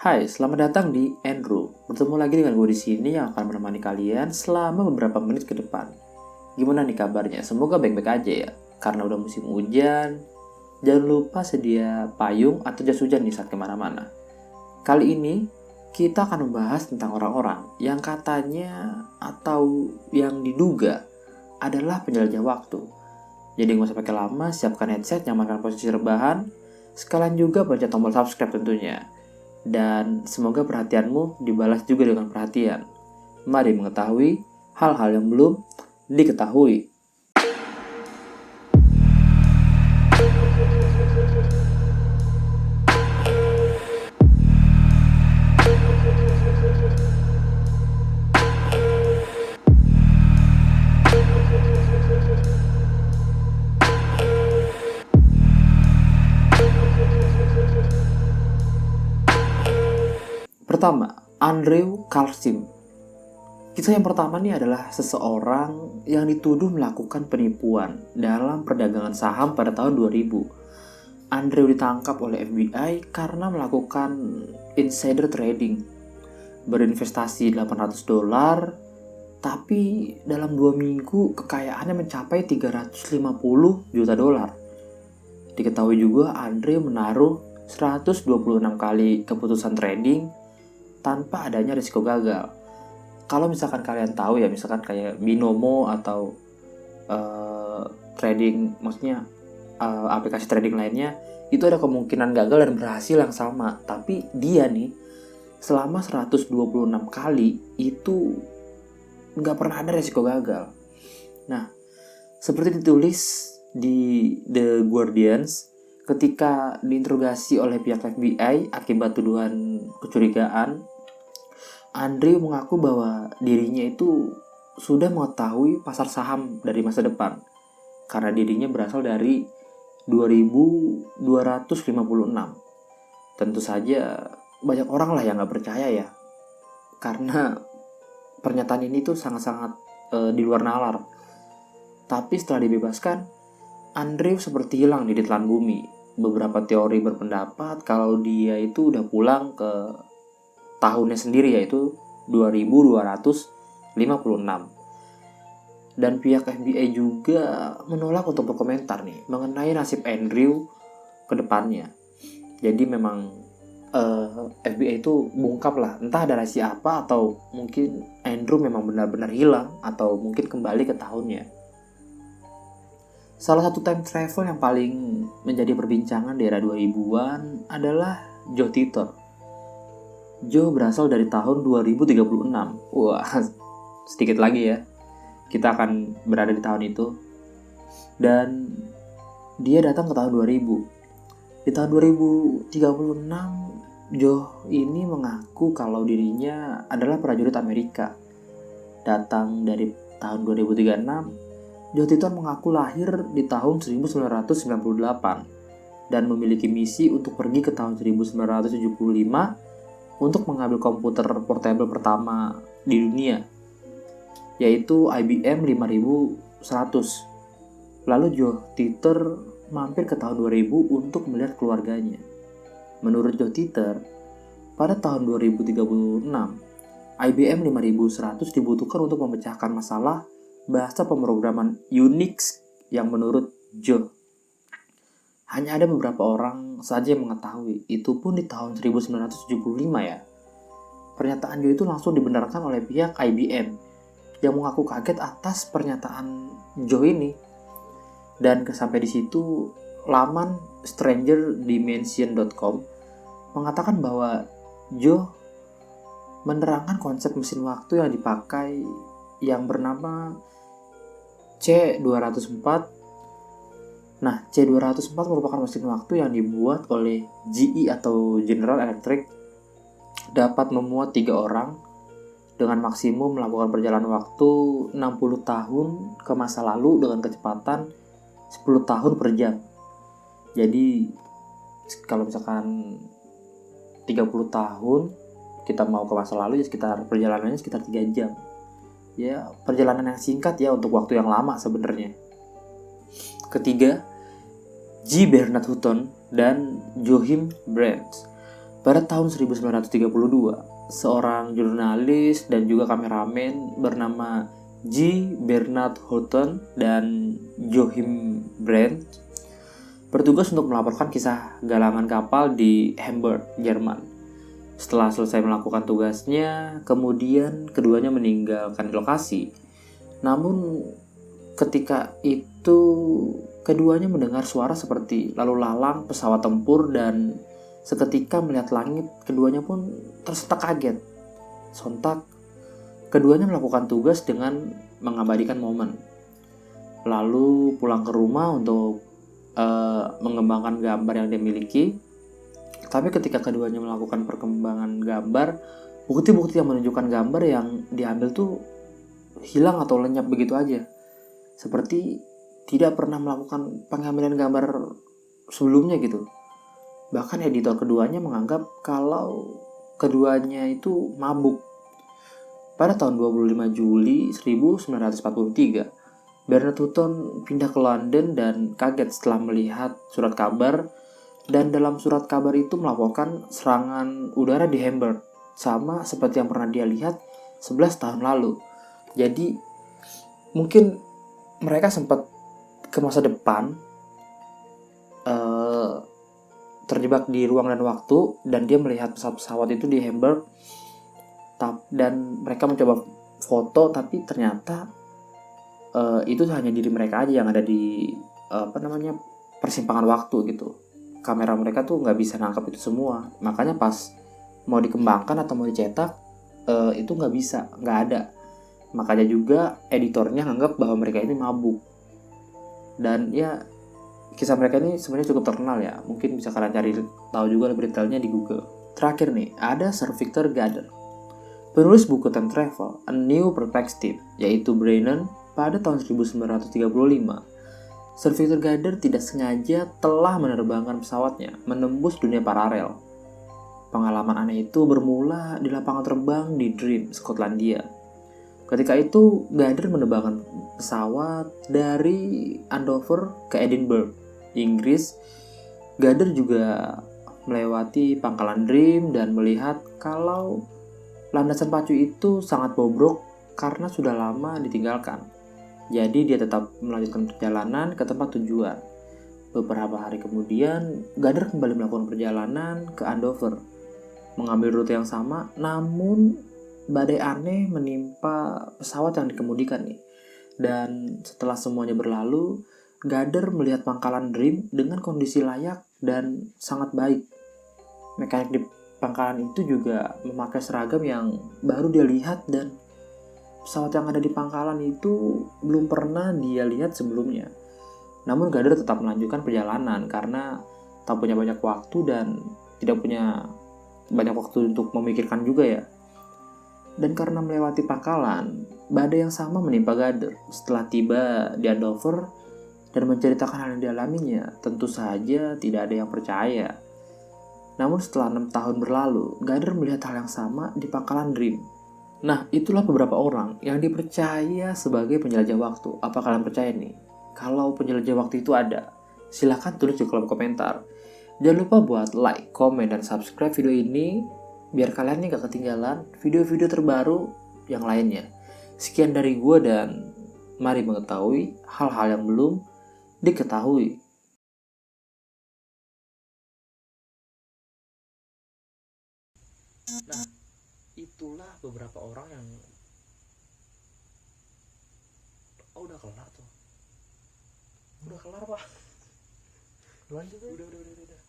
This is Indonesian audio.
Hai, selamat datang di Andrew. Bertemu lagi dengan gue di sini yang akan menemani kalian selama beberapa menit ke depan. Gimana nih kabarnya? Semoga baik-baik aja ya. Karena udah musim hujan, jangan lupa sedia payung atau jas hujan nih saat kemana-mana. Kali ini kita akan membahas tentang orang-orang yang katanya atau yang diduga adalah penjelajah waktu. Jadi nggak usah pakai lama, siapkan headset, nyamankan posisi rebahan, sekalian juga pencet tombol subscribe tentunya. Dan semoga perhatianmu dibalas juga dengan perhatian. Mari mengetahui hal-hal yang belum diketahui. Pertama, Andrew Carlson. Kisah yang pertama nih adalah seseorang yang dituduh melakukan penipuan dalam perdagangan saham pada tahun 2000. Andrew ditangkap oleh FBI karena melakukan insider trading. Berinvestasi $800, tapi dalam 2 minggu kekayaannya mencapai $350 juta. Diketahui juga Andrew menaruh 126 kali keputusan trading tanpa adanya risiko gagal. Kalau misalkan kalian tahu ya, misalkan kayak binomo atau trading, maksudnya aplikasi trading lainnya, itu ada kemungkinan gagal dan berhasil yang sama. Tapi dia nih, selama 126 kali itu nggak pernah ada risiko gagal. Nah, seperti ditulis di The Guardians, ketika diinterogasi oleh pihak FBI akibat tuduhan kecurigaan, Andrew mengaku bahwa dirinya itu sudah mengetahui pasar saham dari masa depan karena dirinya berasal dari 2256. Tentu saja banyak orang lah yang gak percaya ya, karena pernyataan ini tuh sangat-sangat di luar nalar. Tapi setelah dibebaskan, Andrew seperti hilang di ditelan bumi. Beberapa teori berpendapat kalau dia itu udah pulang ke tahunnya sendiri, yaitu 2256. Dan pihak FBI juga menolak untuk berkomentar nih mengenai nasib Andrew ke depannya. Jadi memang FBI itu bungkap lah, entah ada rahasia apa, atau mungkin Andrew memang benar-benar hilang, atau mungkin kembali ke tahunnya. Salah satu time travel yang paling menjadi perbincangan di era 2000-an adalah Joe Titor. Joe berasal dari tahun 2036. Wah, sedikit lagi ya, kita akan berada di tahun itu. Dan dia datang ke tahun 2000. Di tahun 2036, Joe ini mengaku kalau dirinya adalah prajurit Amerika. Datang dari tahun 2036, Joe Titor mengaku lahir di tahun 1998 dan memiliki misi untuk pergi ke tahun 1975 untuk mengambil komputer portable pertama di dunia, yaitu IBM 5100. Lalu Joe Titor mampir ke tahun 2000 untuk melihat keluarganya. Menurut Joe Titor, pada tahun 2036, IBM 5100 dibutuhkan untuk memecahkan masalah bahasa pemrograman Unix yang menurut Joe hanya ada beberapa orang saja yang mengetahui, itu pun di tahun 1975 ya. Pernyataan Joe itu langsung dibenarkan oleh pihak IBM yang mengaku kaget atas pernyataan Joe ini. Dan sampai di situ laman strangerdimension.com mengatakan bahwa Joe menerangkan konsep mesin waktu yang dipakai yang bernama C204. Nah, C204 merupakan mesin waktu yang dibuat oleh GE atau General Electric, dapat memuat 3 orang dengan maksimum melakukan perjalanan waktu 60 tahun ke masa lalu dengan kecepatan 10 tahun per jam. Jadi, kalau misalkan 30 tahun kita mau ke masa lalu, ya perjalanannya sekitar 3 jam. Ya, perjalanan yang singkat ya untuk waktu yang lama sebenarnya. Ketiga, G. Bernard Hutton dan Joachim Brandt. Pada tahun 1932, seorang jurnalis dan juga kameramen bernama G. Bernard Houghton dan Joachim Brandt bertugas untuk melaporkan kisah galangan kapal di Hamburg, Jerman. Setelah selesai melakukan tugasnya, kemudian keduanya meninggalkan lokasi. Namun ketika itu keduanya mendengar suara seperti lalu lalang pesawat tempur dan seketika melihat langit, keduanya pun tersentak kaget. Sontak, keduanya melakukan tugas dengan mengabadikan momen. Lalu pulang ke rumah untuk mengembangkan gambar yang dia miliki. Tapi ketika keduanya melakukan perkembangan gambar, bukti-bukti yang menunjukkan gambar yang diambil tuh hilang atau lenyap begitu aja. Seperti tidak pernah melakukan pengambilan gambar sebelumnya gitu. Bahkan editor keduanya menganggap kalau keduanya itu mabuk. Pada tahun 25 Juli 1943, Bernard Houghton pindah ke London dan kaget setelah melihat surat kabar, dan dalam surat kabar itu melaporkan serangan udara di Hamburg, sama seperti yang pernah dia lihat 11 tahun lalu. Jadi mungkin mereka sempat ke masa depan, terjebak di ruang dan waktu, dan dia melihat pesawat itu di Hamburg, dan mereka mencoba foto, tapi ternyata itu hanya diri mereka aja yang ada di persimpangan waktu gitu. Kamera mereka tuh nggak bisa nangkap itu semua, makanya pas mau dikembangkan atau mau dicetak itu nggak bisa, nggak ada. Makanya juga editornya nganggap bahwa mereka ini mabuk. Dan ya, kisah mereka ini sebenarnya cukup terkenal ya. Mungkin bisa kalian cari tahu juga lebih detailnya di Google. Terakhir nih, ada Sir Victor Gader, penulis buku Time Travel, A New Perspective, yaitu Brennan pada tahun 1935. Sir Victor Gader tidak sengaja telah menerbangkan pesawatnya menembus dunia paralel. Pengalaman aneh itu bermula di lapangan terbang di Dream, Skotlandia. Ketika itu, Gader menerbangkan pesawat dari Andover ke Edinburgh, Inggris. Gader juga melewati pangkalan Dream dan melihat kalau landasan pacu itu sangat bobrok karena sudah lama ditinggalkan. Jadi dia tetap melanjutkan perjalanan ke tempat tujuan. Beberapa hari kemudian, Gader kembali melakukan perjalanan ke Andover, mengambil rute yang sama, namun badai aneh menimpa pesawat yang dikemudikan nih. Dan setelah semuanya berlalu, Gader melihat pangkalan Dream dengan kondisi layak dan sangat baik. Mekanik di pangkalan itu juga memakai seragam yang baru dia lihat, dan pesawat yang ada di pangkalan itu belum pernah dia lihat sebelumnya. Namun Gader tetap melanjutkan perjalanan karena tak punya banyak waktu dan tidak punya banyak waktu untuk memikirkan juga ya. Dan karena melewati pangkalan, badai yang sama menimpa Gader. Setelah tiba di Andover dan menceritakan hal yang dialaminya, tentu saja tidak ada yang percaya. Namun setelah 6 tahun berlalu, Gader melihat hal yang sama di pangkalan Dream. Nah, itulah beberapa orang yang dipercaya sebagai penjelajah waktu. Apa kalian percaya nih? Kalau penjelajah waktu itu ada, silahkan tulis di kolom komentar. Jangan lupa buat like, komen, dan subscribe video ini biar kalian nih gak ketinggalan video-video terbaru yang lainnya. Sekian dari gue, dan mari mengetahui hal-hal yang belum diketahui. Nah, itulah beberapa orang yang udah kelar tuh. Udah kelar, Pak. Lanjut. Udah.